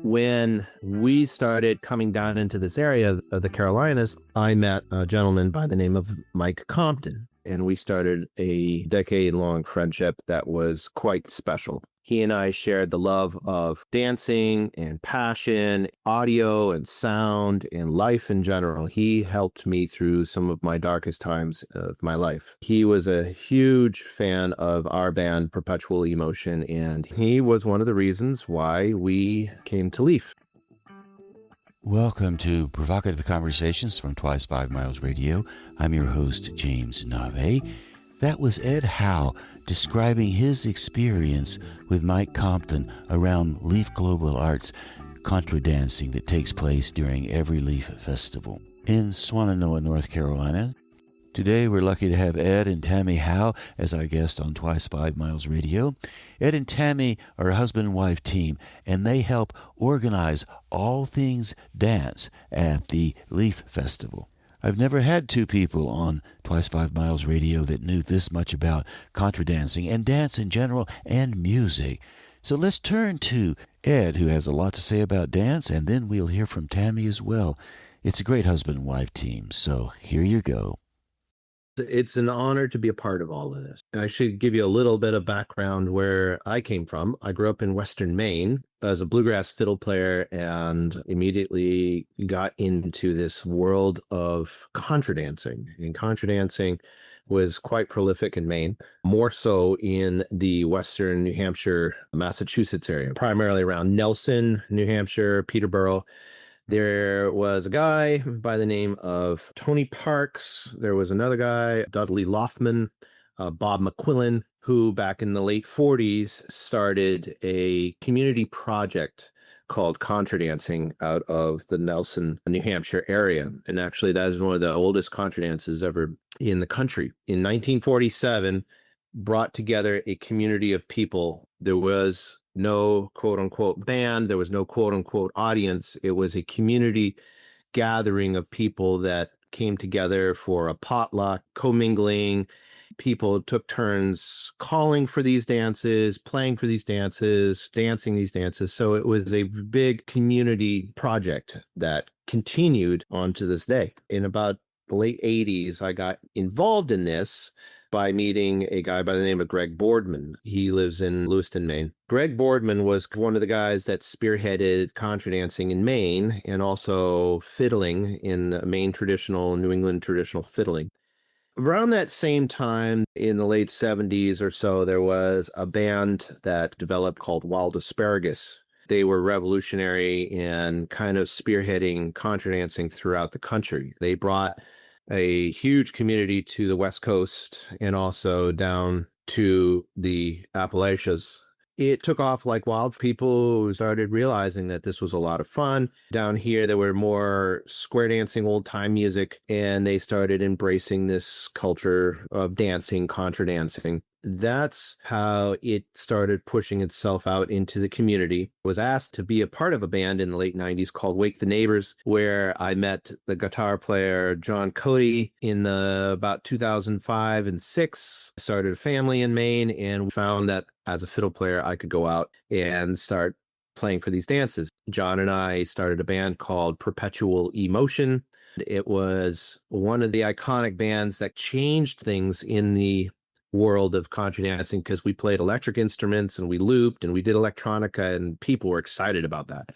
When we started coming down into this area of the Carolinas, I met a gentleman by the name of Mike Compton, and we started a decade-long friendship that was quite special. He and I shared the love of dancing and passion, audio and sound, and life in general. He helped me through some of my darkest times of my life. He was a huge fan of our band, Perpetual Emotion, and he was one of the reasons why we came to Leaf. Welcome to Provocative Conversations from Twice 5 Miles Radio. I'm your host, James Navé. That was Ed Howe describing his experience with Mike Compton around Leaf Global Arts contra dancing that takes place during every Leaf Festival in Swannanoa, North Carolina. Today we're lucky to have Ed and Tami Howe as our guest on Twice 5 Miles Radio. Ed and Tami are a husband and wife team, and they help organize all things dance at the Leaf Festival. I've never had two people on Twice 5 Miles Radio that knew this much about contra dancing and dance in general and music. So let's turn to Ed, who has a lot to say about dance, and then we'll hear from Tami as well. It's a great husband and wife team, so here you go. It's an honor to be a part of all of this. I should give you a little bit of background where I came from. I grew up in Western Maine as a bluegrass fiddle player and immediately got into this world of contra dancing. And contra dancing was quite prolific in Maine, more so in the Western New Hampshire, Massachusetts area, primarily around Nelson, New Hampshire, Peterborough. There was a guy by the name of Tony Parks. There was another guy, Dudley Loffman, Bob McQuillan, who back in the late 40s started a community project called Contra Dancing out of the Nelson, New Hampshire area. And actually, that is one of the oldest contra dances ever in the country. In 1947, brought together a community of people. There was no quote unquote band. There was no quote unquote audience. It was a community gathering of people that came together for a potluck, commingling. People took turns calling for these dances, playing for these dances, dancing these dances. So it was a big community project that continued on to this day. In about the late 80s, I got involved in this by meeting a guy by the name of Greg Boardman. He lives in Lewiston, Maine. Greg Boardman was one of the guys that spearheaded contra dancing in Maine and also fiddling in Maine traditional, New England traditional fiddling. Around that same time, in the late 70s or so, there was a band that developed called Wild Asparagus. They were revolutionary in kind of spearheading contra dancing throughout the country. They brought a huge community to the West Coast and also down to the Appalachians. It took off like wild. People started realizing that this was a lot of fun. Down here, there were more square dancing, old time music, and they started embracing this culture of dancing, contra dancing. That's how it started pushing itself out into the community. I was asked to be a part of a band in the late 90s called Wake the Neighbors, where I met the guitar player John Cody in about 2005 and 6. I started a family in Maine and found that as a fiddle player, I could go out and start playing for these dances. John and I started a band called Perpetual Emotion. It was one of the iconic bands that changed things in the world of contra dancing because we played electric instruments and we looped and we did electronica and people were excited about that.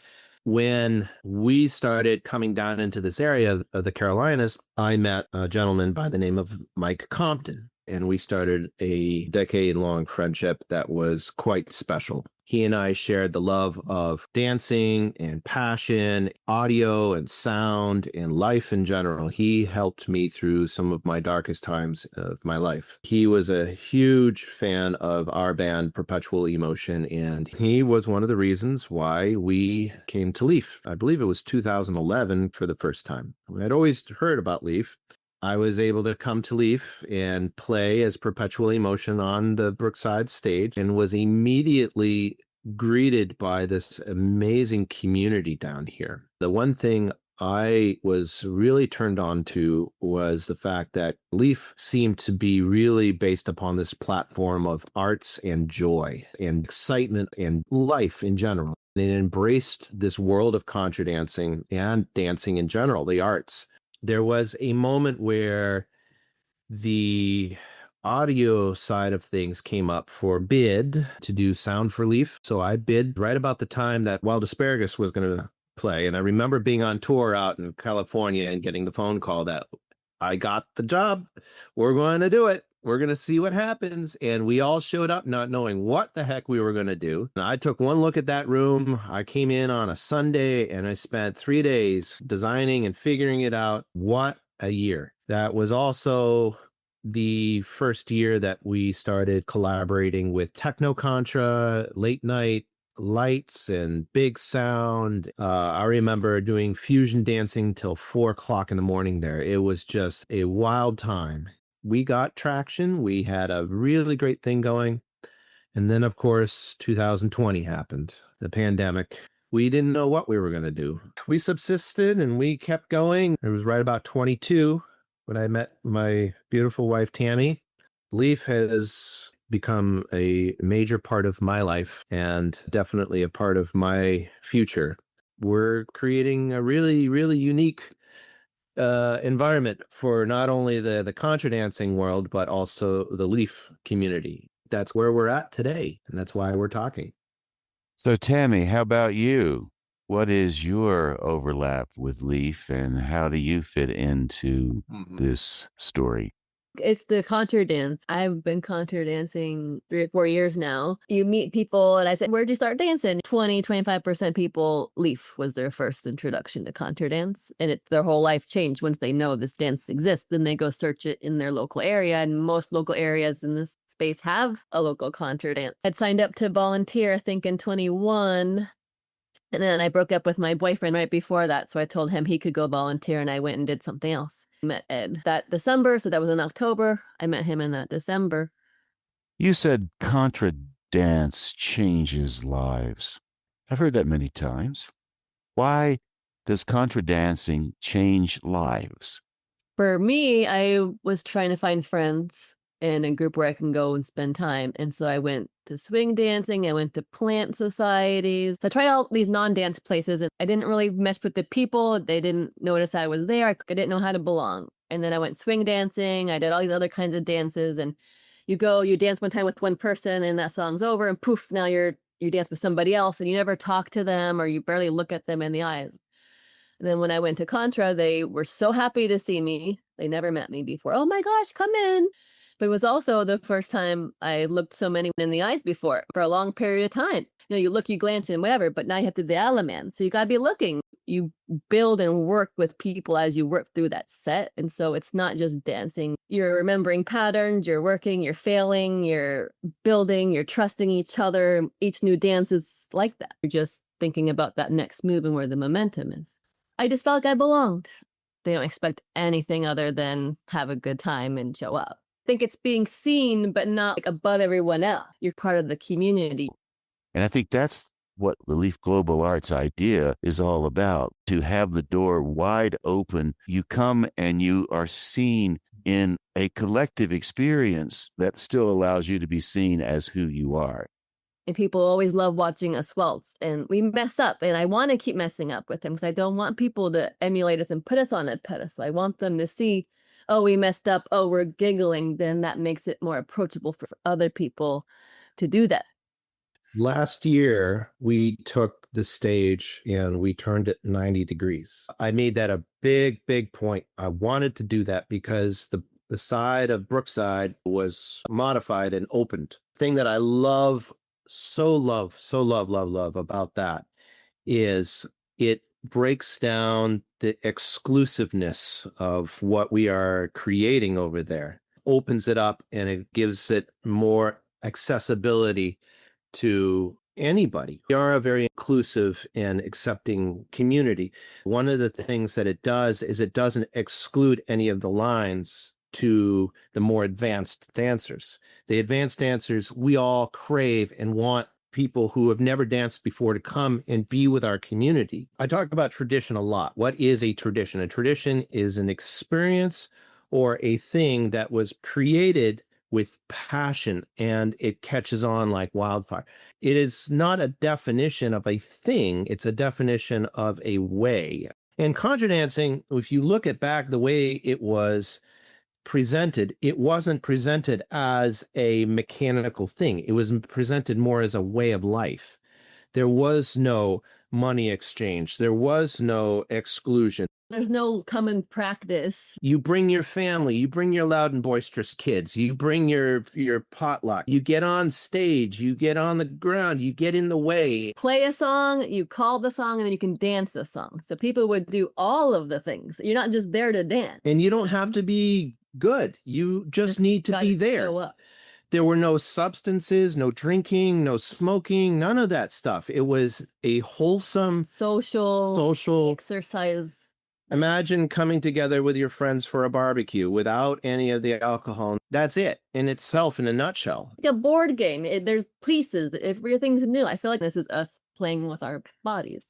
When we started coming down into this area of the Carolinas, I met a gentleman by the name of Mike Compton, and we started a decade-long friendship that was quite special. He and I shared the love of dancing and passion, audio and sound, and life in general. He helped me through some of my darkest times of my life. He was a huge fan of our band, Perpetual Emotion, and he was one of the reasons why we came to Leaf. I believe it was 2011 for the first time. I'd always heard about Leaf. I was able to come to Leaf and play as Perpetual Emotion on the Brookside stage and was immediately greeted by this amazing community down here. The one thing I was really turned on to was the fact that Leaf seemed to be really based upon this platform of arts and joy and excitement and life in general. It embraced this world of contra dancing and dancing in general, the arts. There was a moment where the audio side of things came up for bid to do sound for Leaf. So I bid right about the time that Wild Asparagus was going to play. And I remember being on tour out in California and getting the phone call that I got the job. We're going to do it. We're going to see what happens. And we all showed up not knowing what the heck we were going to do. And I took one look at that room. I came in on a Sunday and I spent 3 days designing and figuring it out. What a year. That was also the first year that we started collaborating with Techno Contra, late night lights and big sound. I remember doing fusion dancing till 4 o'clock in the morning there. It was just a wild time. We got traction. We had a really great thing going. And then, of course, 2020 happened, the pandemic. We didn't know what we were going to do. We subsisted and we kept going. It was right about 22 when I met my beautiful wife, Tami. Leaf has become a major part of my life and definitely a part of my future. We're creating a really, really unique environment for not only the contra dancing world, but also the Leaf community. That's where we're at today, and that's why we're talking. So, Tami, how about you? What is your overlap with Leaf, and how do you fit into this story? It's the contra dance. I've been contra dancing 3 or 4 years now. You meet people and I said, where'd you start dancing? 25% people, Leaf was their first introduction to contra dance. And their whole life changed once they know this dance exists. Then they go search it in their local area. And most local areas in this space have a local contra dance. I'd signed up to volunteer, I think in 21. And then I broke up with my boyfriend right before that. So I told him he could go volunteer and I went and did something else. Met Ed that December, so that was in October. I met him in that December. You said contra dance changes lives. I've heard that many times. Why does contra dancing change lives? For me, I was trying to find friends in a group where I can go and spend time. And so I went to swing dancing. I went to plant societies. So I tried all these non-dance places and I didn't really mesh with the people. They didn't notice I was there. I didn't know how to belong. And then I went swing dancing. I did all these other kinds of dances. And you dance one time with one person and that song's over and poof, now you dance with somebody else and you never talk to them or you barely look at them in the eyes. And then when I went to Contra, they were so happy to see me. They never met me before. Oh my gosh, come in. But it was also the first time I looked so many in the eyes before for a long period of time. You know, you look, you glance and whatever, but now you have to do the element. So you got to be looking. You build and work with people as you work through that set. And so it's not just dancing. You're remembering patterns, you're working, you're failing, you're building, you're trusting each other. Each new dance is like that. You're just thinking about that next move and where the momentum is. I just felt like I belonged. They don't expect anything other than have a good time and show up. I think it's being seen, but not like above everyone else. You're part of the community. And I think that's what the Leaf Global Arts idea is all about, to have the door wide open. You come and you are seen in a collective experience that still allows you to be seen as who you are. And people always love watching us waltz, and we mess up, and I want to keep messing up with them because I don't want people to emulate us and put us on a pedestal. I want them to see, oh, we messed up, oh, we're giggling. Then that makes it more approachable for other people to do that. Last year, we took the stage and we turned it 90 degrees. I made that a big, big point. I wanted to do that because the side of Brookside was modified and opened. Thing that I love about that is it breaks down the exclusiveness of what we are creating over there, opens it up, and it gives it more accessibility to anybody. We are a very inclusive and accepting community. One of the things that it does is it doesn't exclude any of the lines to the more advanced dancers. The advanced dancers, we all crave and want people who have never danced before to come and be with our community. I talk about tradition a lot. What is a tradition? A tradition is an experience or a thing that was created with passion and it catches on like wildfire. It is not a definition of a thing, it's a definition of a way. And contra dancing, if you look at back the way it was presented, it wasn't presented as a mechanical thing. It was presented more as a way of life. There was no money exchange. There was no exclusion. There's no common practice. You bring your family, you bring your loud and boisterous kids, you bring your potluck, you get on stage, you get on the ground, you get in the way. Play a song, you call the song, and then you can dance the song. So people would do all of the things. You're not just there to dance. And you don't have to be good. You just need to be there. Show up. There were no substances, no drinking, no smoking, none of that stuff. It was a wholesome social exercise. Imagine coming together with your friends for a barbecue without any of the alcohol. That's it in itself in a nutshell. Like a board game. There's pieces. Everything's new. I feel like this is us playing with our bodies.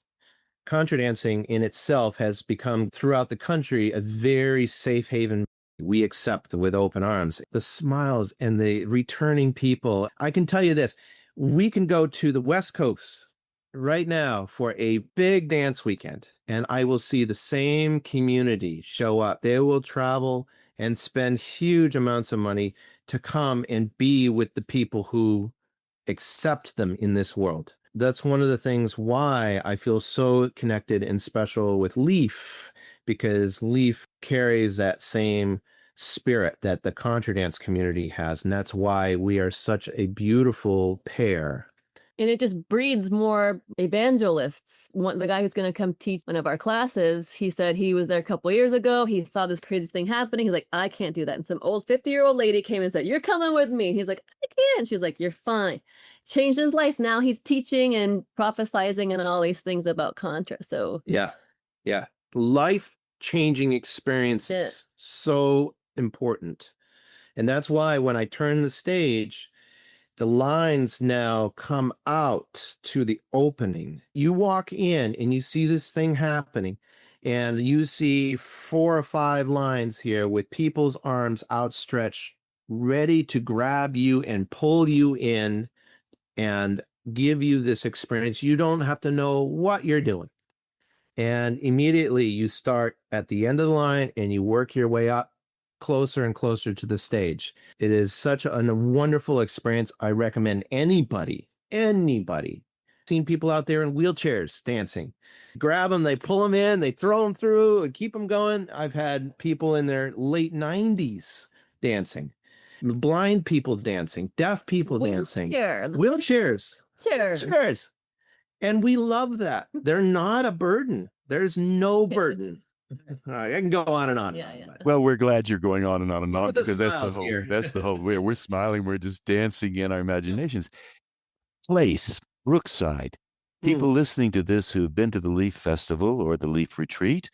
Contra dancing in itself has become throughout the country a very safe haven. We accept with open arms. The smiles and the returning people. I can tell you this, we can go to the West Coast right now for a big dance weekend, and I will see the same community show up. They will travel and spend huge amounts of money to come and be with the people who accept them in this world. That's one of the things why I feel so connected and special with Leaf, because Leaf carries that same spirit that the contra dance community has, and that's why we are such a beautiful pair. And it just breeds more evangelists. The guy who's going to come teach one of our classes, he said he was there a couple years ago. He saw this crazy thing happening. He's like, I can't do that. And some old 50-year-old lady came and said, you're coming with me. He's like, I can't. She's like, you're fine. Changed his life. Now he's teaching and prophesizing and all these things about contra. So yeah. Life-changing experiences. So important. And that's why when I turn the stage, the lines now come out to the opening. You walk in and you see this thing happening, and you see 4 or 5 lines here with people's arms outstretched, ready to grab you and pull you in and give you this experience. You don't have to know what you're doing. And immediately you start at the end of the line and you work your way up closer and closer to the stage. It is such a wonderful experience. I recommend anybody, seen people out there in wheelchairs dancing. Grab them, they pull them in, they throw them through and keep them going. I've had people in their late 90s dancing, blind people dancing, deaf people dancing, wheelchairs. Chairs. And we love that. They're not a burden. There's no burden. All right, I can go on and on. Yeah. Well, we're glad you're going on and on and on, because here. That's the whole we're smiling, we're just dancing in our imaginations. Place, Brookside. People listening to this who've been to the Leaf Festival or the Leaf Retreat,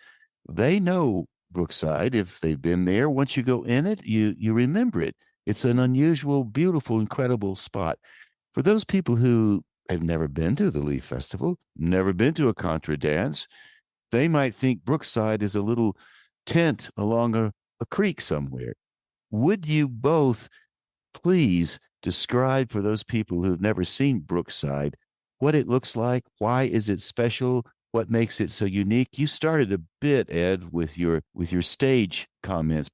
they know Brookside. If they've been there, once you go in it, you remember it. It's an unusual, beautiful, incredible spot. For those people who have never been to the Leaf Festival, never been to a contra dance, they might think Brookside is a little tent along a creek somewhere. Would you both please describe for those people who've never seen Brookside what it looks like? Why is it special? What makes it so unique? You started a bit, Ed, with your stage comments.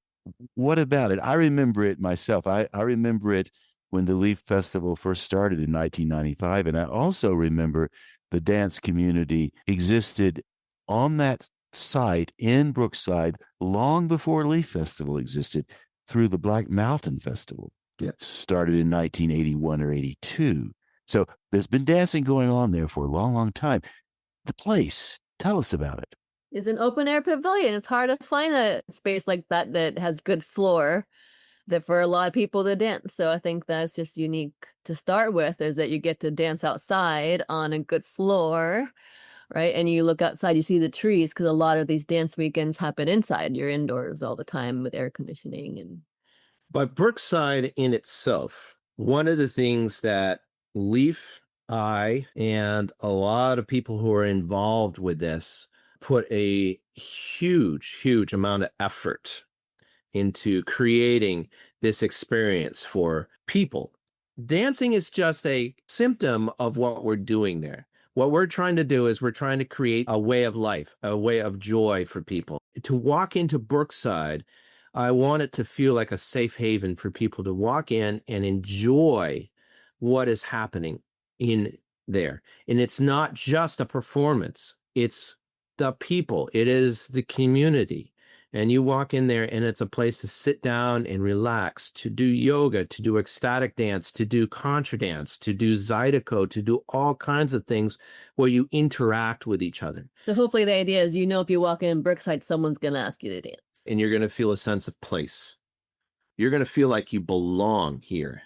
What about it? I remember it myself. I remember it when the Leaf Festival first started in 1995, and I also remember the dance community existed on that site in Brookside long before Leaf Festival existed, through the Black Mountain Festival. Started in 1981 or 82. So there's been dancing going on there for a long, long time. The place, tell us about it. It's an open air pavilion. It's hard to find a space like that that has good floor that for a lot of people to dance. So I think that's just unique to start with, is that you get to dance outside on a good floor. Right. And you look outside, you see the trees, because a lot of these dance weekends happen inside. You're indoors all the time with air conditioning. But Brookside in itself, one of the things that Leaf I and a lot of people who are involved with this put a huge amount of effort into creating this experience for people. Dancing is just a symptom of what we're doing there. What we're trying to do is we're trying to create a way of life, a way of joy for people. To walk into Brookside, I want it to feel like a safe haven for people to walk in and enjoy what is happening in there. And it's not just a performance, it's the people, it is the community. And you walk in there and it's a place to sit down and relax, to do yoga, to do ecstatic dance, to do contra dance, to do zydeco, to do all kinds of things where you interact with each other. So hopefully the idea is, if you walk in Brookside, someone's going to ask you to dance. And you're going to feel a sense of place. You're going to feel like you belong here.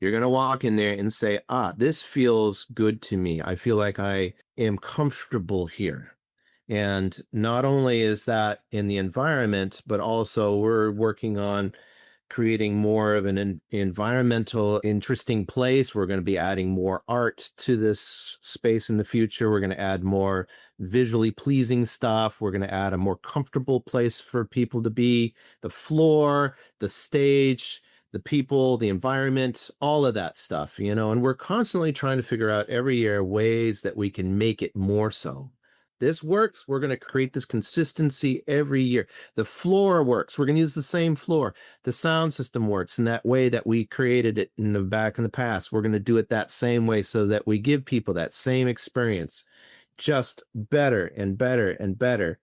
You're going to walk in there and say, this feels good to me. I feel like I am comfortable here. And not only is that in the environment, but also we're working on creating more of an environmental interesting place. We're going to be adding more art to this space in the future. We're going to add more visually pleasing stuff. We're going to add a more comfortable place for people to be. The floor, the stage, the people, the environment, all of that stuff, and we're constantly trying to figure out every year ways that we can make it more so. This works. We're going to create this consistency every year. The floor works. We're going to use the same floor. The sound system works in that way that we created it in the past. We're going to do it that same way so that we give people that same experience, just better and better and better.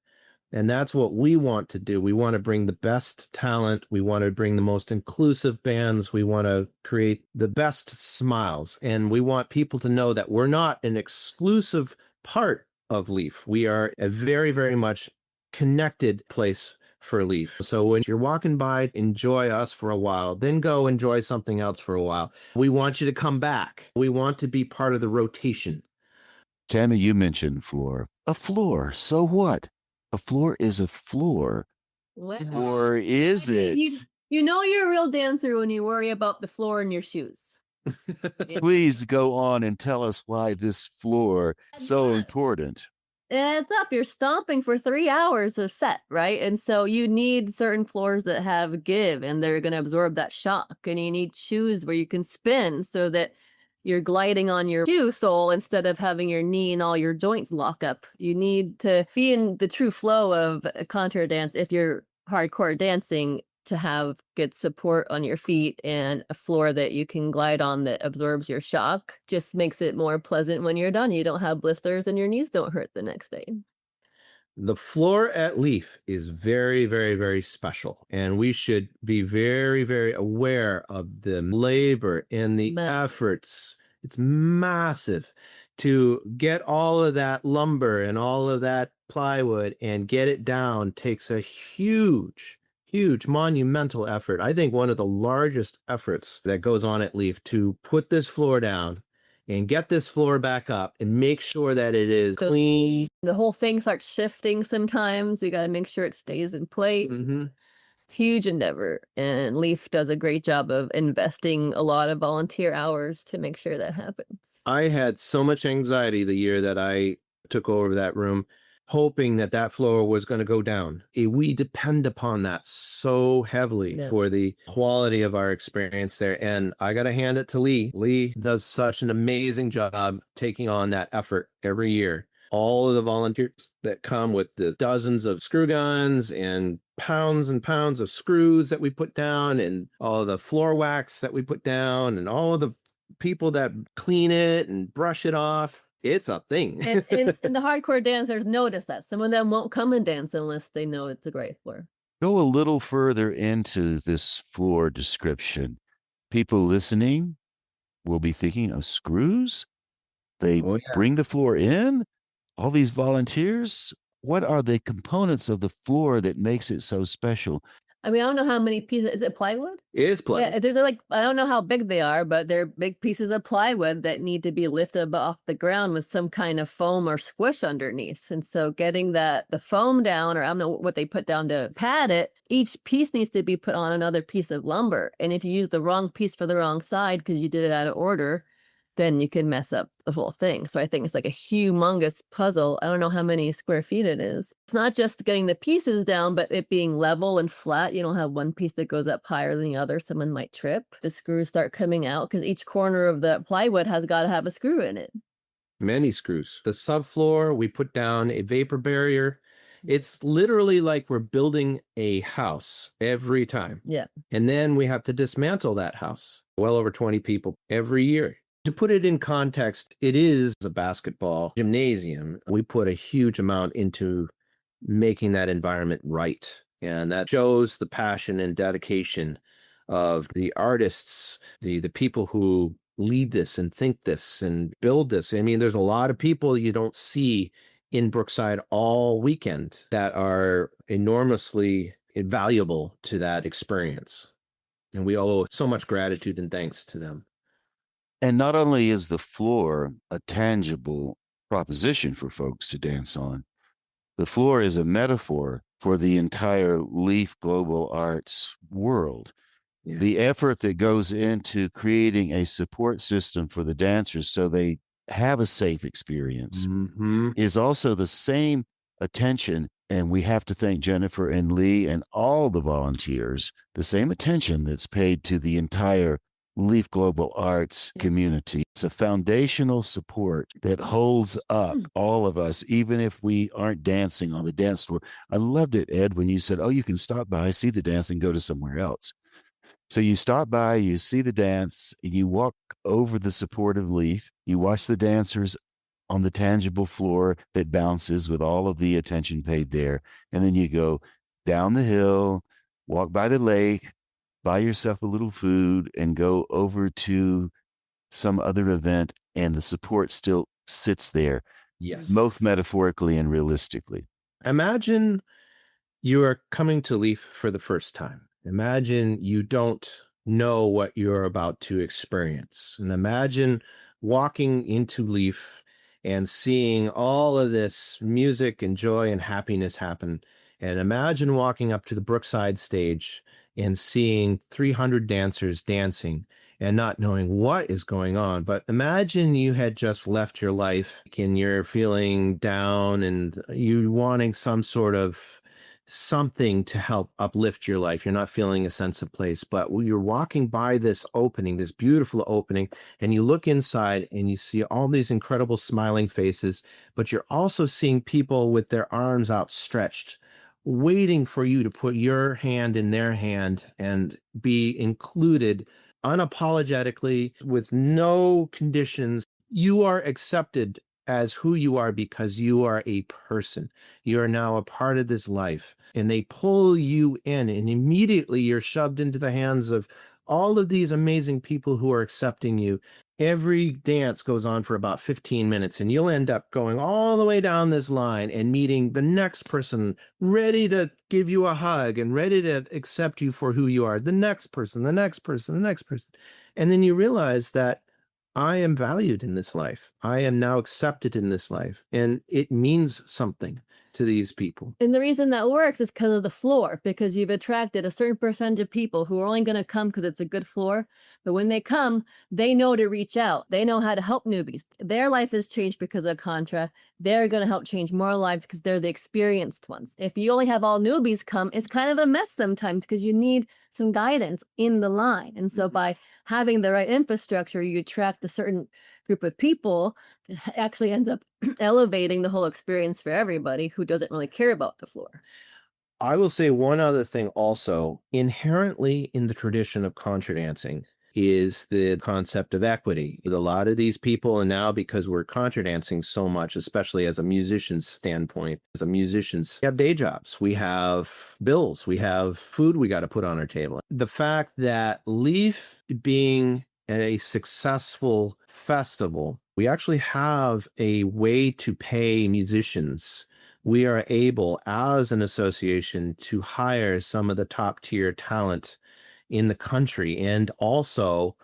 And that's what we want to do. We want to bring the best talent. We want to bring the most inclusive bands. We want to create the best smiles. And we want people to know that we're not an exclusive part of Leaf. We are a very, very much connected place for Leaf. So when you're walking by, enjoy us for a while, then go enjoy something else for a while. We want you to come back. We want to be part of the rotation. Tami, you mentioned floor. A floor, so what? A floor is a floor. What? Or is it? You're a real dancer when you worry about the floor in your shoes. Please go on and tell us why this floor is so important. It's up. You're stomping for 3 hours a set, right? And so you need certain floors that have give and they're going to absorb that shock. And you need shoes where you can spin so that you're gliding on your shoe sole instead of having your knee and all your joints lock up. You need to be in the true flow of a contra dance if you're hardcore dancing, to have good support on your feet and a floor that you can glide on that absorbs your shock. Just makes it more pleasant when you're done. You don't have blisters and your knees don't hurt the next day. The floor at Leaf is very, very, very special. And we should be very, very aware of the labor and the efforts. It's massive to get all of that lumber and all of that plywood and get it down. Takes a huge monumental effort. I think one of the largest efforts that goes on at Leaf to put this floor down and get this floor back up and make sure that it is clean. The whole thing starts shifting sometimes. We got to make sure it stays in place. Mm-hmm. Huge endeavor. And Leaf does a great job of investing a lot of volunteer hours to make sure that happens. I had so much anxiety the year that I took over that room, hoping that that floor was going to go down. We depend upon that so heavily for the quality of our experience there. And I got to hand it to Lee. Lee does such an amazing job taking on that effort every year. All of the volunteers that come with the dozens of screw guns and pounds of screws that we put down and all the floor wax that we put down and all of the people that clean it and brush it off. It's a thing. and the hardcore dancers notice that. Some of them won't come and dance unless they know it's a great floor. Go a little further into this floor description. People listening will be thinking of screws. They bring the floor in. All these volunteers. What are the components of the floor that makes it so special? I mean, I don't know how many pieces. Is it plywood? It is plywood. Yeah, they're like, I don't know how big they are, but they're big pieces of plywood that need to be lifted off the ground with some kind of foam or squish underneath. And so getting the foam down, or I don't know what they put down to pad it, each piece needs to be put on another piece of lumber. And if you use the wrong piece for the wrong side because you did it out of order, then you can mess up the whole thing. So I think it's like a humongous puzzle. I don't know how many square feet it is. It's not just getting the pieces down, but it being level and flat. You don't have one piece that goes up higher than the other. Someone might trip. The screws start coming out because each corner of the plywood has got to have a screw in it. Many screws. The subfloor, we put down a vapor barrier. It's literally like we're building a house every time. Yeah. And then we have to dismantle that house. Well over 20 people every year. To put it in context, it is a basketball gymnasium. We put a huge amount into making that environment right. And that shows the passion and dedication of the artists, the people who lead this and think this and build this. I mean, there's a lot of people you don't see in Brookside all weekend that are enormously valuable to that experience. And we owe so much gratitude and thanks to them. And not only is the floor a tangible proposition for folks to dance on, the floor is a metaphor for the entire Leaf Global Arts world. Yeah. The effort that goes into creating a support system for the dancers so they have a safe experience is also the same attention. And we have to thank Jennifer and Lee and all the volunteers, the same attention that's paid to the entire Leaf Global Arts community. It's a foundational support that holds up all of us, even if we aren't dancing on the dance floor. I loved it, Ed, when you said, oh, you can stop by, see the dance, and go to somewhere else. So you stop by, you see the dance, you walk over the supportive leaf, you watch the dancers on the tangible floor that bounces with all of the attention paid there. And then you go down the hill, walk by the lake, buy yourself a little food, and go over to some other event, and the support still sits there. Yes. Both metaphorically and realistically. Imagine you are coming to Leaf for the first time. Imagine you don't know what you're about to experience. And imagine walking into Leaf and seeing all of this music and joy and happiness happen. And imagine walking up to the Brookside stage and seeing 300 dancers dancing and not knowing what is going on. But imagine you had just left your life and you're feeling down and you wanting some sort of something to help uplift your life. You're not feeling a sense of place, but you're walking by this opening, this beautiful opening, and you look inside and you see all these incredible smiling faces, but you're also seeing people with their arms outstretched, waiting for you to put your hand in their hand and be included unapologetically with no conditions. You are accepted as who you are because you are a person. You are now a part of this life, and they pull you in, and immediately you're shoved into the hands of all of these amazing people who are accepting you. Every dance goes on for about 15 minutes, and you'll end up going all the way down this line and meeting the next person ready to give you a hug and ready to accept you for who you are. The next person, the next person, the next person. And then you realize that I am valued in this life. I am now accepted in this life. And it means something to these people. And the reason that works is because of the floor, because you've attracted a certain percentage of people who are only going to come because it's a good floor. But when they come, they know to reach out. They know how to help newbies. Their life has changed because of contra. They're going to help change more lives because they're the experienced ones. If you only have all newbies come, it's kind of a mess sometimes because you need some guidance in the line. And so by having the right infrastructure, you attract a certain group of people that actually ends up elevating the whole experience for everybody who doesn't really care about the floor. I will say one other thing also. Inherently in the tradition of contra dancing is the concept of equity. A lot of these people, and now because we're contra dancing so much, especially as a musician's standpoint, as a musicians, we have day jobs, we have bills, we have food we got to put on our table. The fact that Leaf being a successful festival, we actually have a way to pay musicians. We are able, as an association, to hire some of the top tier talent in the country. And also,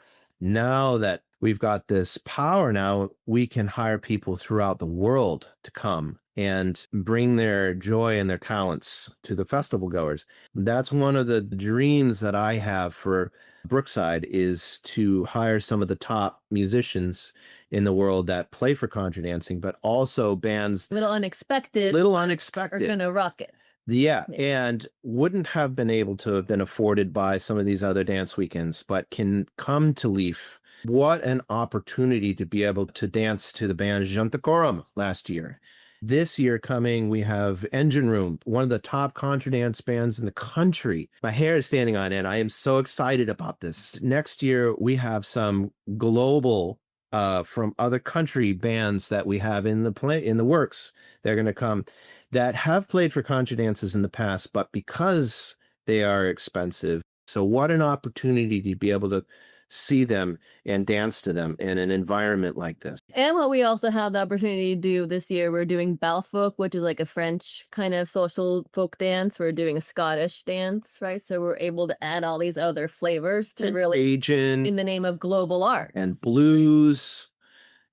now that we've got this power now. We can hire people throughout the world to come and bring their joy and their talents to the festival goers. That's one of the dreams that I have for Brookside, is to hire some of the top musicians in the world that play for contra dancing, but also bands Little unexpected little are unexpected. gonna rock it. Yeah, and wouldn't have been able to have been afforded by some of these other dance weekends, but can come to Leaf. What an opportunity to be able to dance to the band Jantakorum last year. This year coming, we have Engine Room, one of the top contra dance bands in the country. My hair is standing on end. I am so excited about this. Next year, we have some global from other country bands that we have in the works. They're going to come, that have played for contra dances in the past, but because they are expensive. So what an opportunity to be able to see them and dance to them in an environment like this. And what we also have the opportunity to do this year, we're doing Balfolk, which is like a French kind of social folk dance. We're doing a Scottish dance, right? So we're able to add all these other flavors to really, Cajun in the name of global art. and blues.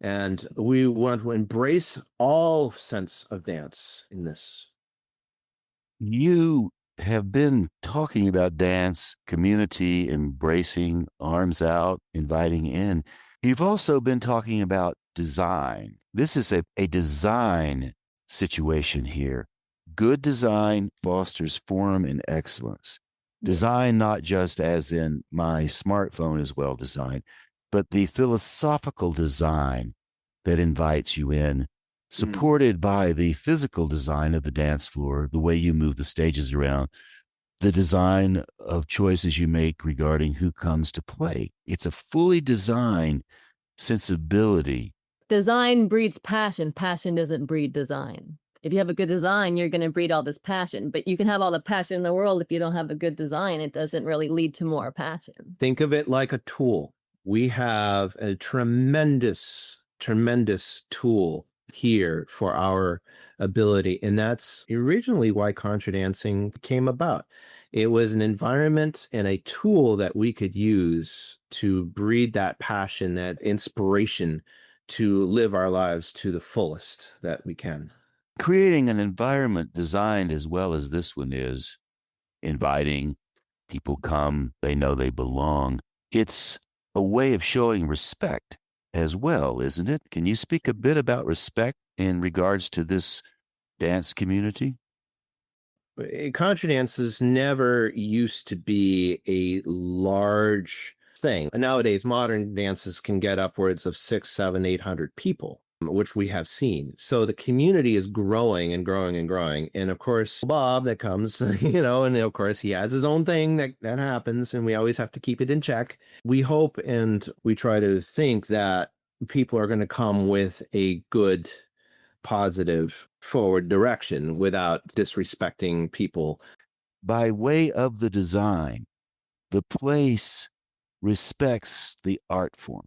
And we want to embrace all sense of dance in this. You have been talking about dance, community, embracing, arms out, inviting in. You've also been talking about design. This is a design situation here. Good design fosters form and excellence. Design, not just as in my smartphone is well designed, but the philosophical design that invites you in, supported by the physical design of the dance floor, the way you move the stages around, the design of choices you make regarding who comes to play. It's a fully designed sensibility. Design breeds passion. Passion doesn't breed design. If you have a good design, you're going to breed all this passion. But you can have all the passion in the world. If you don't have a good design, it doesn't really lead to more passion. Think of it like a tool. We have a tremendous tool here for our ability. And that's originally why contra dancing came about. It was an environment and a tool that we could use to breed that passion, that inspiration to live our lives to the fullest that we can. Creating an environment designed as well as this one is, inviting people come, they know they belong. It's a way of showing respect as well, isn't it? Can you speak a bit about respect in regards to this dance community? Contra dances never used to be a large thing. Nowadays, modern dances can get upwards of 600, 700, 800 people, which we have seen. So the community is growing and growing and growing. And of course, Bob that comes, and of course he has his own thing that happens, and we always have to keep it in check. We hope and we try to think that people are going to come with a good, positive, forward direction without disrespecting people. By way of the design, the place respects the art form.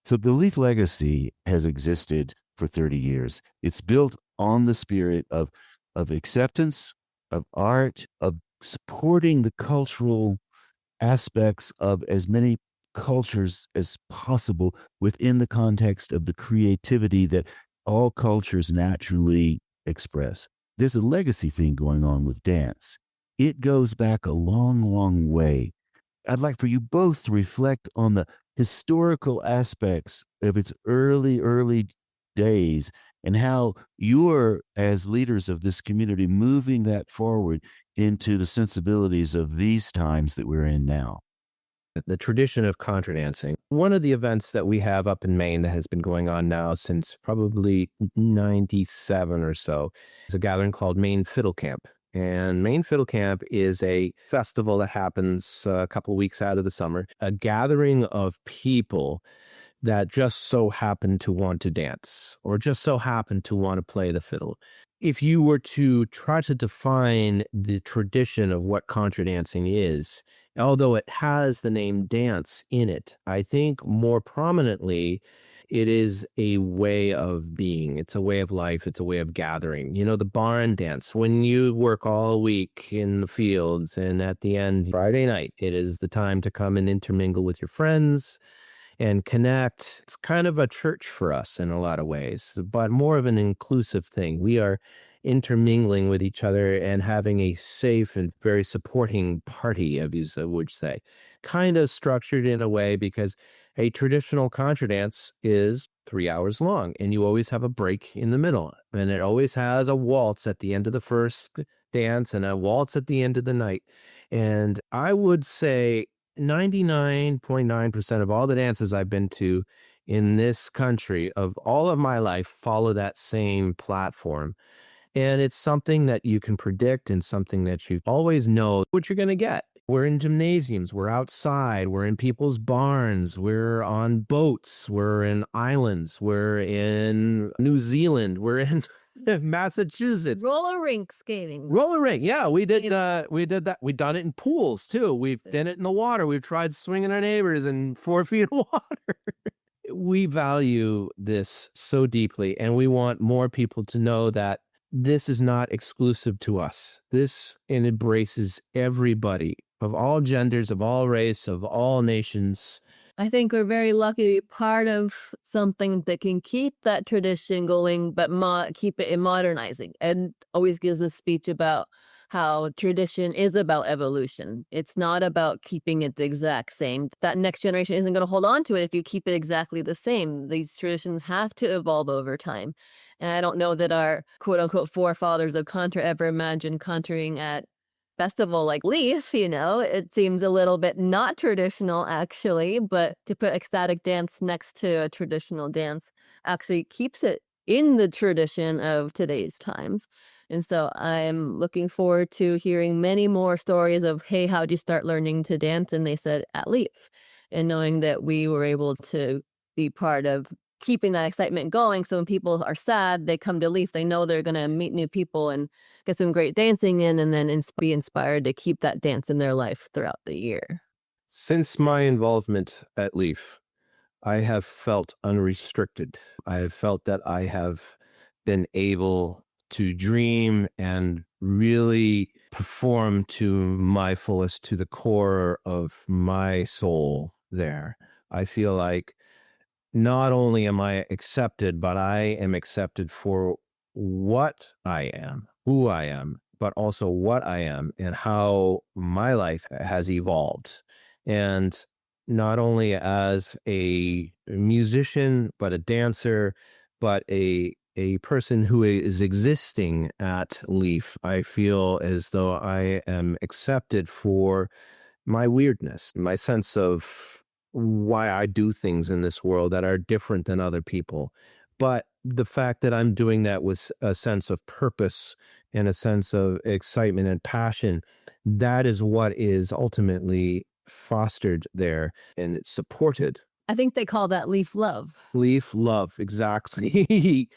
So the Leaf Legacy has existed for 30 years. It's built on the spirit of acceptance, of art, of supporting the cultural aspects of as many cultures as possible within the context of the creativity that all cultures naturally express. There's a legacy thing going on with dance. It goes back a long, long way. I'd like for you both to reflect on the historical aspects of its early days and how you're, as leaders of this community, moving that forward into the sensibilities of these times that we're in now. The tradition of contra dancing. One of the events that we have up in Maine that has been going on now since probably 97 or so is a gathering called Maine Fiddle Camp. And Maine Fiddle Camp is a festival that happens a couple of weeks out of the summer, a gathering of people that just so happen to want to dance or just so happen to want to play the fiddle. If you were to try to define the tradition of what contra dancing is, although it has the name dance in it, I think more prominently, it is a way of being. It's a way of life. It's a way of gathering. The barn dance, when you work all week in the fields and at the end, Friday night, it is the time to come and intermingle with your friends and connect. It's kind of a church for us in a lot of ways, but more of an inclusive thing. We are intermingling with each other and having a safe and very supporting party, as I would say, kind of structured in a way because a traditional contra dance is 3 hours long and you always have a break in the middle. And it always has a waltz at the end of the first dance and a waltz at the end of the night. And I would say 99.9% of all the dances I've been to in this country of all of my life follow that same platform. And it's something that you can predict and something that you always know what you're going to get. We're in gymnasiums, we're outside, we're in people's barns, we're on boats, we're in islands, we're in New Zealand, we're in Massachusetts. Roller rink skating. Roller rink, yeah, we did that. We've done it in pools too. We've done it in the water. We've tried swinging our neighbors in 4 feet of water. We value this so deeply, and we want more people to know that this is not exclusive to us. This embraces everybody of all genders, of all race, of all nations. I think we're very lucky to be part of something that can keep that tradition going, but keep it in modernizing. Ed always gives a speech about how tradition is about evolution. It's not about keeping it the exact same. That next generation isn't going to hold on to it if you keep it exactly the same. These traditions have to evolve over time. And I don't know that our quote unquote forefathers of contra ever imagined contraing at festival like Leaf, it seems a little bit not traditional actually, but to put ecstatic dance next to a traditional dance actually keeps it in the tradition of today's times. And so I'm looking forward to hearing many more stories of, hey, how'd you start learning to dance? And they said at Leaf, and knowing that we were able to be part of keeping that excitement going. So when people are sad, they come to Leaf, they know they're going to meet new people and get some great dancing in, and then be inspired to keep that dance in their life throughout the year. Since my involvement at Leaf, I have felt unrestricted. I have felt that I have been able to dream and really perform to my fullest, to the core of my soul there. I feel like not only am I accepted, but I am accepted for what I am, who I am, but also what I am and how my life has evolved. And not only as a musician, but a dancer, but a person who is existing at Leaf, I feel as though I am accepted for my weirdness, my sense of why I do things in this world that are different than other people. But the fact that I'm doing that with a sense of purpose and a sense of excitement and passion, that is what is ultimately fostered there and it's supported. I think they call that Leaf love. Leaf love, exactly.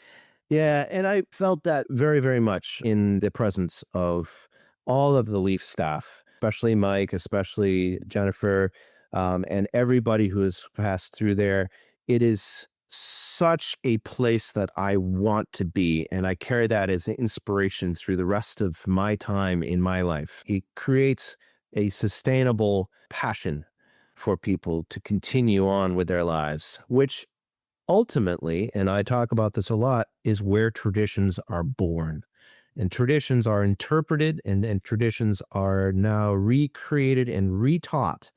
Yeah, and I felt that very, very much in the presence of all of the Leaf staff, especially Mike, especially Jennifer, and everybody who has passed through there. It is such a place that I want to be, and I carry that as an inspiration through the rest of my time in my life. It creates a sustainable passion for people to continue on with their lives, which ultimately, and I talk about this a lot, is where traditions are born. And traditions are interpreted and traditions are now recreated and retaught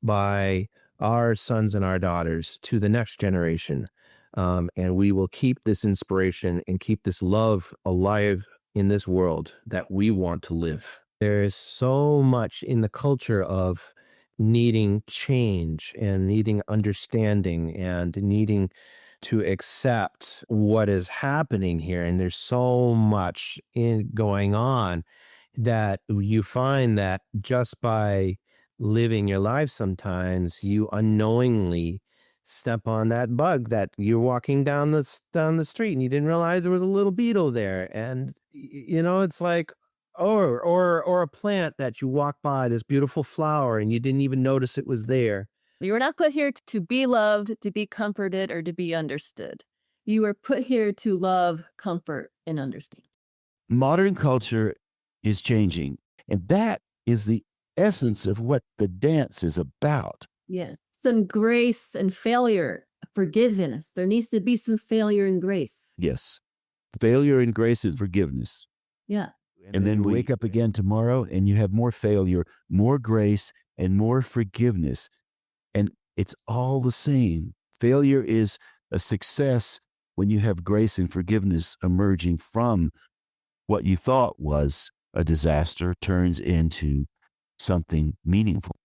by our sons and our daughters to the next generation. And we will keep this inspiration and keep this love alive in this world that we want to live. There is so much in the culture of needing change and needing understanding and needing to accept what is happening here. And there's so much going on that you find that just by living your life, sometimes you unknowingly step on that bug that you're walking down the street and you didn't realize there was a little beetle there. And it's like, or a plant that you walk by, this beautiful flower, and you didn't even notice it was there. You were not put here to be loved, to be comforted, or to be understood. You were put here to love, comfort, and understand. Modern culture is changing, and that is the essence of what the dance is about. Yes. some grace and failure, forgiveness. There needs to be some failure and grace. Yes. Failure and grace and forgiveness. Yeah. And then wake up again tomorrow and you have more failure, more grace, and more forgiveness. And it's all the same. Failure is a success when you have grace and forgiveness emerging from what you thought was a disaster turns into something meaningful.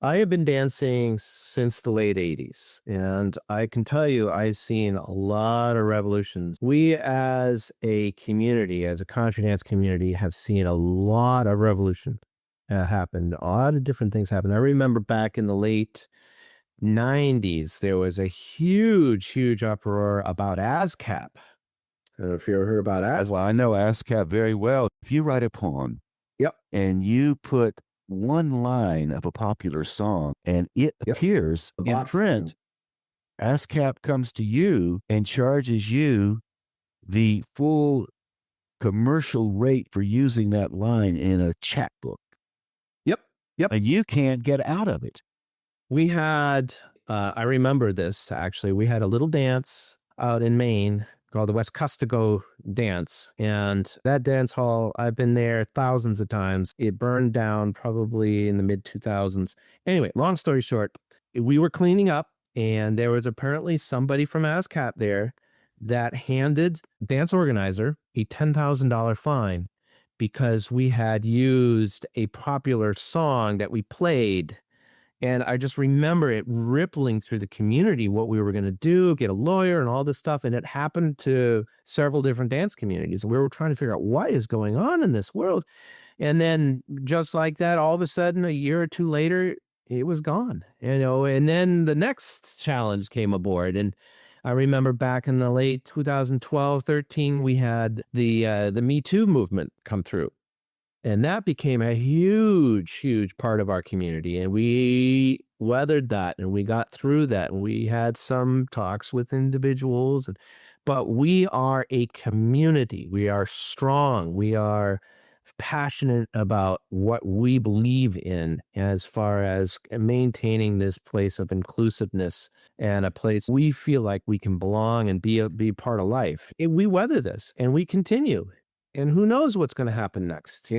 I have been dancing since the late 80s, and I can tell you I've seen a lot of revolutions. We as a community, as a contra dance community, have seen a lot of revolution happen. A lot of different things happen. I remember back in the late 90s, there was a huge uproar about ASCAP. I don't know if you ever heard about ASCAP. Well, I know ASCAP very well. If you write a poem Yep. and you put one line of a popular song and it appears in print, ASCAP comes to you and charges you the full commercial rate for using that line in a chapbook. Yep. And you can't get out of it. We had, I remember this actually, we had a little dance out in Maine called the West Custigo Dance. And that dance hall, I've been there thousands of times. It burned down probably in the mid 2000s. Anyway, long story short, we were cleaning up and there was apparently somebody from ASCAP there that handed dance organizer a $10,000 fine because we had used a popular song that we played. And I just remember it rippling through the community, what we were going to do, get a lawyer and all this stuff. And it happened to several different dance communities. We were trying to figure out what is going on in this world. And then just like that, all of a sudden, a year or two later, it was gone, and then the next challenge came aboard. And I remember back in the late 2012, 13, we had the Me Too movement come through. And that became a huge part of our community. And we weathered that and we got through that. And we had some talks with individuals. But we are a community. We are strong. We are passionate about what we believe in as far as maintaining this place of inclusiveness and a place we feel like we can belong and be part of life. We weather this and we continue. And who knows what's going to happen next?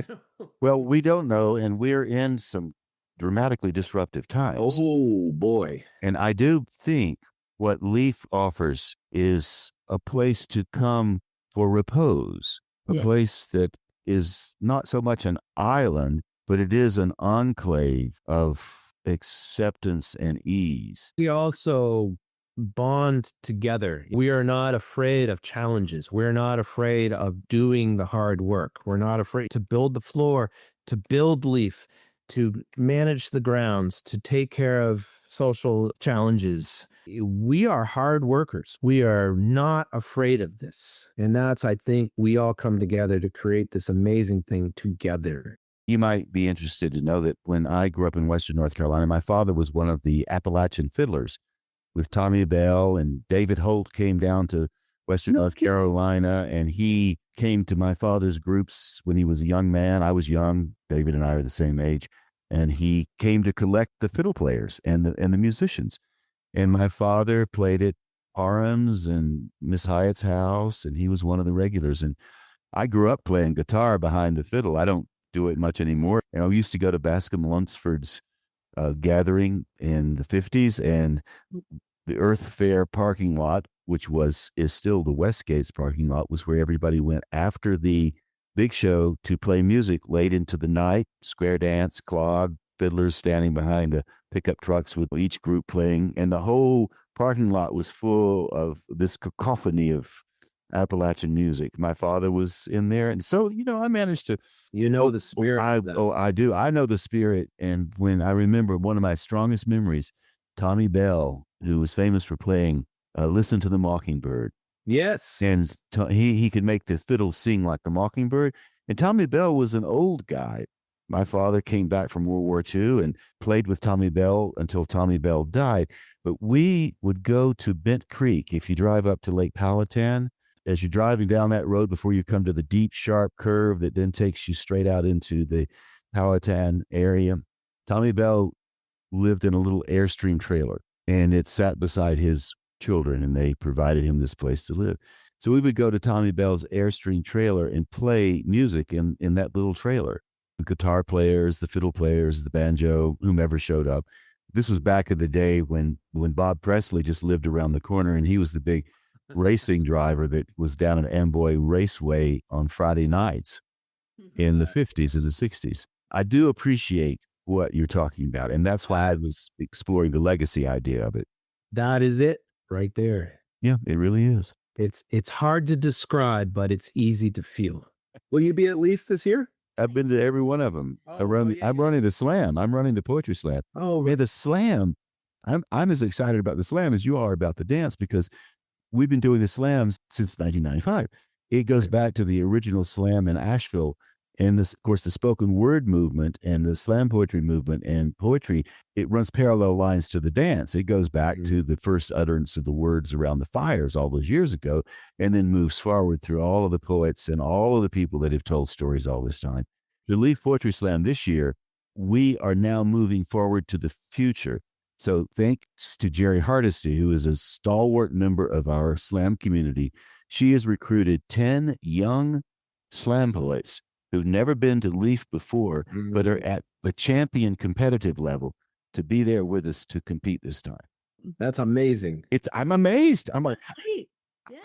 Well, we don't know, and we're in some dramatically disruptive times. Oh, boy. And I do think what Leaf offers is a place to come for repose, a place that is not so much an island, but it is an enclave of acceptance and ease. We also bond together. We are not afraid of challenges. We're not afraid of doing the hard work. We're not afraid to build the floor, to build Leaf, to manage the grounds, to take care of social challenges. We are hard workers. We are not afraid of this. And that's, I think, we all come together to create this amazing thing together. You might be interested to know that when I grew up in Western North Carolina, my father was one of the Appalachian fiddlers with Tommy Bell, and David Holt came down to Western North Carolina, and he came to my father's groups when he was a young man. I was young. David and I are the same age. And he came to collect the fiddle players and the musicians. And my father played at Parham's and Miss Hyatt's house, and he was one of the regulars. And I grew up playing guitar behind the fiddle. I don't do it much anymore. I used to go to Bascom Lunsford's gathering in the 50s, and the Earth Fair parking lot, which is still the Westgate's parking lot, was where everybody went after the big show to play music late into the night. Square dance, clog, fiddlers standing behind the pickup trucks with each group playing, and the whole parking lot was full of this cacophony of Appalachian music. My father was in there, and so I managed to the spirit. I do. I know the spirit. And when I remember one of my strongest memories, Tommy Bell, who was famous for playing "Listen to the Mockingbird." Yes, and he could make the fiddle sing like the mockingbird. And Tommy Bell was an old guy. My father came back from World War II and played with Tommy Bell until Tommy Bell died. But we would go to Bent Creek. If you drive up to Lake Powhatan, as you're driving down that road before you come to the deep, sharp curve that then takes you straight out into the Powhatan area, Tommy Bell lived in a little Airstream trailer, and it sat beside his children, and they provided him this place to live. So we would go to Tommy Bell's Airstream trailer and play music in that little trailer. The guitar players, the fiddle players, the banjo, whomever showed up. This was back in the day when Bob Presley just lived around the corner, and he was the big racing driver that was down at Amboy Raceway on Friday nights in the 50s and the 60s. I do appreciate what you're talking about, and that's why I was exploring the legacy idea of it. That is it right there. Yeah, it really is. It's hard to describe, but it's easy to feel. Will you be at Leaf this year? I've been to every one of them. I'm running the slam. I'm running the poetry slam. Oh, man, the slam. I'm as excited about the slam as you are about the dance, because we've been doing the slams since 1995. It goes back to the original slam in Asheville. And this, of course, the spoken word movement and the slam poetry movement and poetry, it runs parallel lines to the dance. It goes back to the first utterance of the words around the fires all those years ago, and then moves forward through all of the poets and all of the people that have told stories all this time. The Leaf Poetry Slam this year, we are now moving forward to the future. So thanks to Jerry Hardesty, who is a stalwart member of our slam community, she has recruited 10 young slam poets who've never been to Leaf before, but are at the champion competitive level to be there with us to compete this time. That's amazing. I'm amazed. I'm like, Yeah.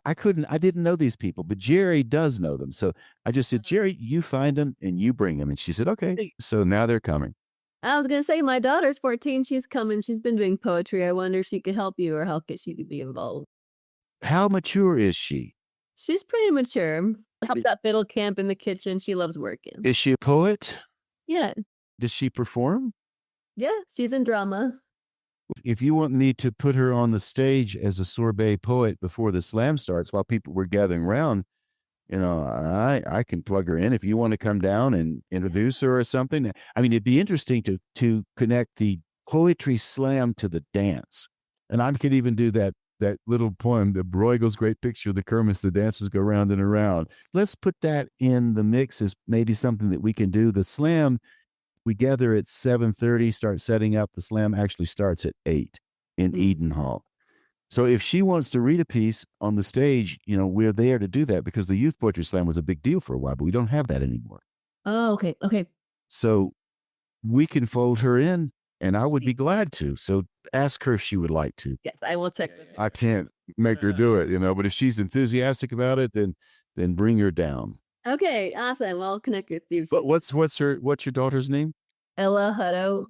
I didn't know these people, but Jerry does know them. So I just said, Jerry, you find them and you bring them. And she said, okay. So now they're coming. I was going to say, my daughter's 14. She's coming. She's been doing poetry. I wonder if she could help you or how she could be involved. How mature is she? She's pretty mature. Helped at fiddle camp in the kitchen. She loves working. Is she a poet? Yeah. Does she perform? Yeah, she's in drama. If you want me to put her on the stage as a sorbet poet before the slam starts, while people were gathering around, I can plug her in if you want to come down and introduce her or something. I mean, it'd be interesting to connect the poetry slam to the dance. And I could even do that little poem, the Bruegel's great picture, the Kermis, the dancers go round and around. Let's put that in the mix as maybe something that we can do. The slam, we gather at 7:30, start setting up. The slam actually starts at 8 in Eden Hall. So if she wants to read a piece on the stage, we're there to do that, because the Youth Poetry Slam was a big deal for a while, but we don't have that anymore. Oh, okay. Okay. So we can fold her in, and I would be glad to. So ask her if she would like to. Yes, I will check with her. I can't make her do it, but if she's enthusiastic about it, then bring her down. Okay, awesome. I'll connect with you. But what's your daughter's name? Ella Hutto.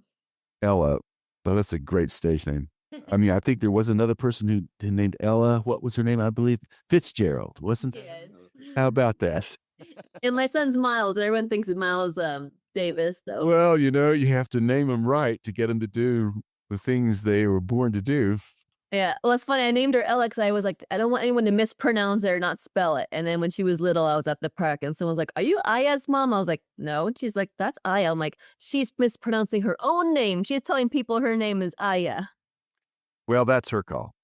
Ella. Well, that's a great stage name. I mean, I think there was another person who named Ella. What was her name? I believe Fitzgerald, wasn't it? Yes. How about that? And my son's Miles, and everyone thinks it's Miles Davis. So. Well, you have to name them right to get them to do the things they were born to do. Yeah. Well, it's funny. I named her Ella because I was like, I don't want anyone to mispronounce it or not spell it. And then when she was little, I was at the park and someone was like, are you Aya's mom? I was like, no. And she's like, that's Aya. I'm like, she's mispronouncing her own name. She's telling people her name is Aya. Well, that's her call.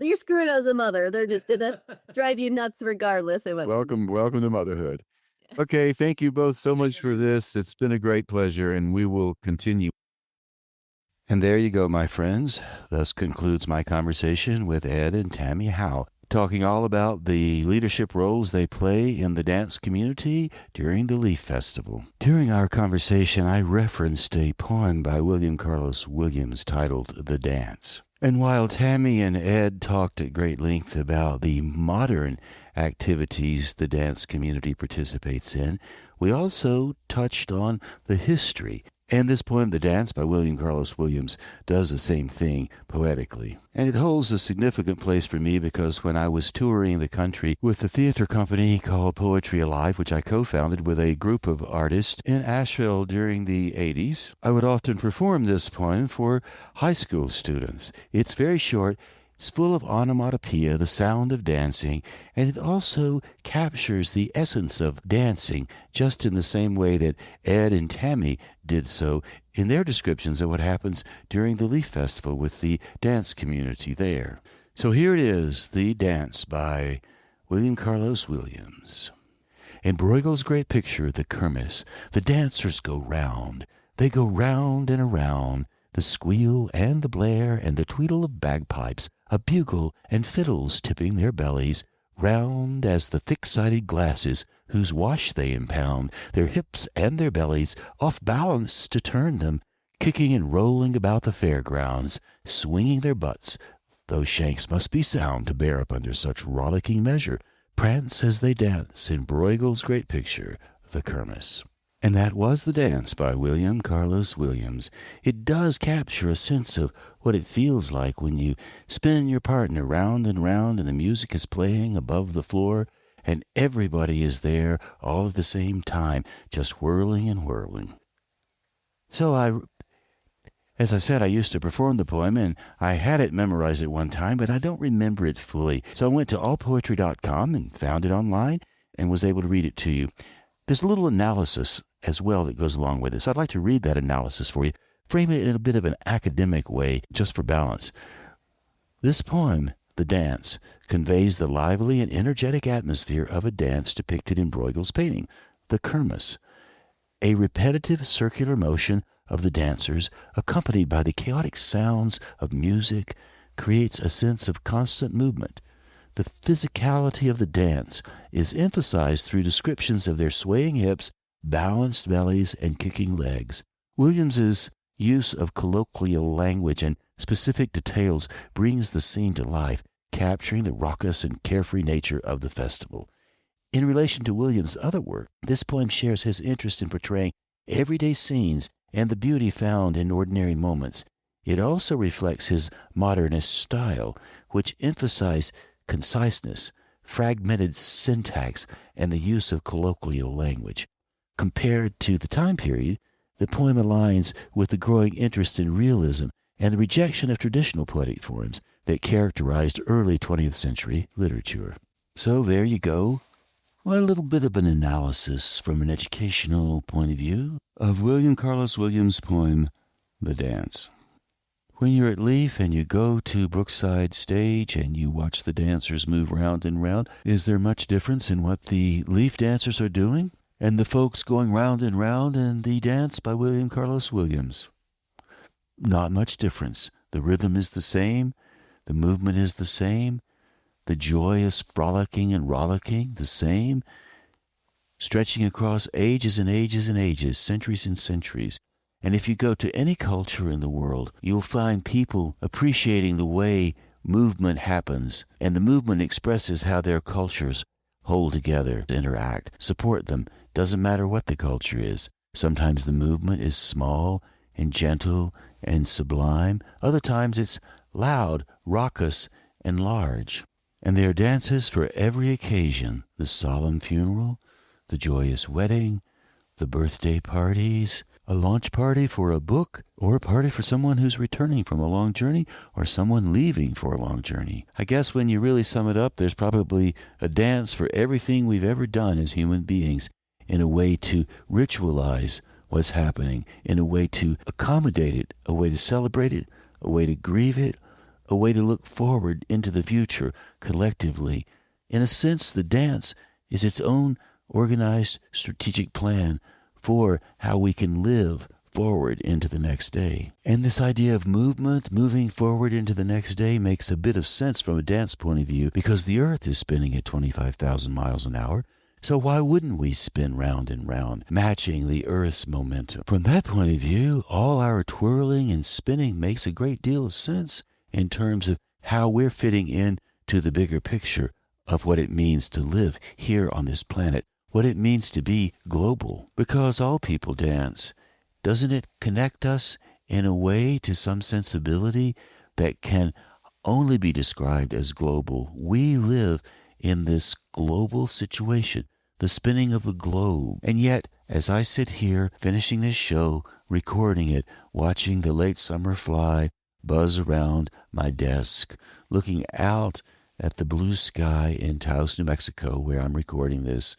You're screwed as a mother. They're just did that drive you nuts regardless. Welcome to motherhood. Okay, thank you both so much for this. It's been a great pleasure, and we will continue. And there you go, my friends. Thus concludes my conversation with Ed and Tami Howe, talking all about the leadership roles they play in the dance community during the Leaf Festival. During our conversation, I referenced a poem by William Carlos Williams titled The Dance. And while Tami and Ed talked at great length about the modern activities the dance community participates in, we also touched on the history. And this poem, The Dance by William Carlos Williams, does the same thing poetically. And it holds a significant place for me because when I was touring the country with a theater company called Poetry Alive, which I co-founded with a group of artists in Asheville during the 80s, I would often perform this poem for high school students. It's very short. It's full of onomatopoeia, the sound of dancing, and it also captures the essence of dancing just in the same way that Ed and Tami did so in their descriptions of what happens during the Leaf Festival with the dance community there. So here it is, The Dance by William Carlos Williams. In Bruegel's great picture, The Kermis, the dancers go round. They go round and around, the squeal and the blare and the tweedle of bagpipes, a bugle and fiddles tipping their bellies, round as the thick-sided glasses whose wash they impound, their hips and their bellies off balance to turn them, kicking and rolling about the fairgrounds, swinging their butts. Those shanks must be sound to bear up under such rollicking measure, prance as they dance in Bruegel's great picture, The Kermis. And that was the dance by William Carlos Williams. It does capture a sense of what it feels like when you spin your partner round and round and the music is playing above the floor and everybody is there all at the same time, just whirling and whirling. So as I said, I used to perform the poem, and I had it memorized at one time, but I don't remember it fully. So I went to allpoetry.com and found it online and was able to read it to you. There's a little analysis as well that goes along with this. I'd like to read that analysis for you, frame it in a bit of an academic way, just for balance. This poem, The Dance, conveys the lively and energetic atmosphere of a dance depicted in Bruegel's painting, The Kermis, a repetitive circular motion of the dancers, accompanied by the chaotic sounds of music, creates a sense of constant movement. The physicality of the dance is emphasized through descriptions of their swaying hips, balanced bellies, and kicking legs. Williams's use of colloquial language and specific details brings the scene to life, capturing the raucous and carefree nature of the festival. In relation to Williams' other work, this poem shares his interest in portraying everyday scenes and the beauty found in ordinary moments. It also reflects his modernist style, which emphasizes conciseness, fragmented syntax, and the use of colloquial language. Compared to the time period, the poem aligns with the growing interest in realism and the rejection of traditional poetic forms that characterized early 20th century literature. So there you go. Well, a little bit of an analysis from an educational point of view of William Carlos Williams' poem, The Dance. When you're at Leaf and you go to Brookside stage and you watch the dancers move round and round, is there much difference in what the Leaf dancers are doing and the folks going round and round in The Dance by William Carlos Williams? Not much difference. The rhythm is the same. The movement is the same. The joy is frolicking and rollicking, the same, stretching across ages and ages and ages, centuries and centuries. And if you go to any culture in the world, you'll find people appreciating the way movement happens, and the movement expresses how their cultures hold together, interact, support them. Doesn't matter what the culture is. Sometimes the movement is small and gentle and sublime. Other times it's loud, raucous, and large. And there are dances for every occasion: the solemn funeral, the joyous wedding, the birthday parties, a launch party for a book, or a party for someone who's returning from a long journey, or someone leaving for a long journey. I guess when you really sum it up, there's probably a dance for everything we've ever done as human beings, in a way to ritualize what's happening, in a way to accommodate it, a way to celebrate it, a way to grieve it, a way to look forward into the future collectively. In a sense, the dance is its own organized strategic plan for how we can live forward into the next day. And this idea of movement, moving forward into the next day, makes a bit of sense from a dance point of view, because the Earth is spinning at 25,000 miles an hour. So why wouldn't we spin round and round, matching the Earth's momentum? From that point of view, all our twirling and spinning makes a great deal of sense in terms of how we're fitting in to the bigger picture of what it means to live here on this planet, what it means to be global. Because all people dance, doesn't it connect us in a way to some sensibility that can only be described as global? We live in this global situation, the spinning of the globe. And yet, as I sit here finishing this show, recording it, watching the late summer fly buzz around my desk, looking out at the blue sky in Taos, New Mexico, where I'm recording this,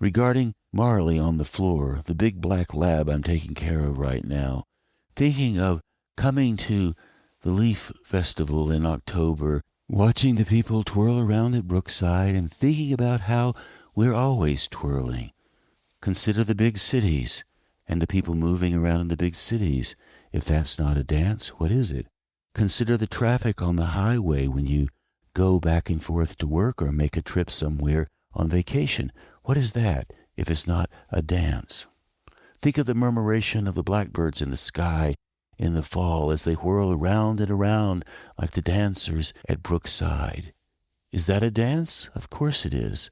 regarding Marley on the floor, the big black lab I'm taking care of right now, thinking of coming to the Leaf Festival in October, watching the people twirl around at Brookside, and thinking about how we're always twirling. Consider the big cities, and the people moving around in the big cities. If that's not a dance, what is it? Consider the traffic on the highway when you go back and forth to work or make a trip somewhere on vacation. What is that if it's not a dance? Think of the murmuration of the blackbirds in the sky in the fall as they whirl around and around like the dancers at Brookside. Is that a dance? Of course it is.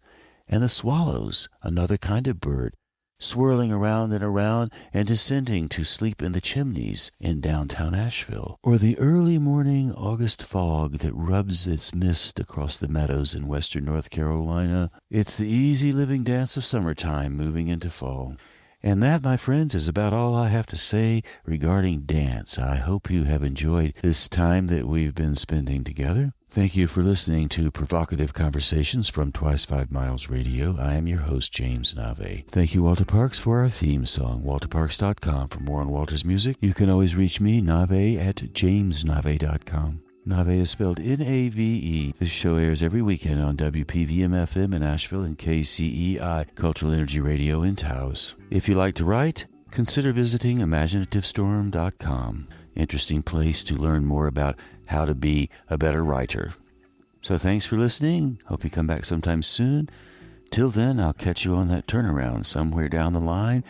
And the swallows, another kind of bird, swirling around and around and descending to sleep in the chimneys in downtown Asheville. Or the early morning August fog that rubs its mist across the meadows in western North Carolina. It's the easy living dance of summertime moving into fall. And that, my friends, is about all I have to say regarding dance. I hope you have enjoyed this time that we've been spending together. Thank you for listening to Provocative Conversations from Twice 5 Miles Radio. I am your host, James Navé. Thank you, Walter Parks, for our theme song, walterparks.com. For more on Walter's music, you can always reach me, Navé, at jamesnavé.com. Navé is spelled N-A-V-E. This show airs every weekend on WPVM-FM in Asheville and KCEI, Cultural Energy Radio in Taos. If you like to write, consider visiting imaginativestorm.com. Interesting place to learn more about how to be a better writer. So thanks for listening. Hope you come back sometime soon. Till then, I'll catch you on that turnaround somewhere down the line.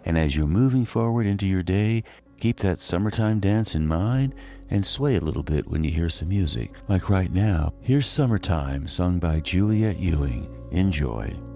And as you're moving forward into your day, keep that summertime dance in mind and sway a little bit when you hear some music. Like right now, here's Summertime, sung by Juliet Ewing. Enjoy.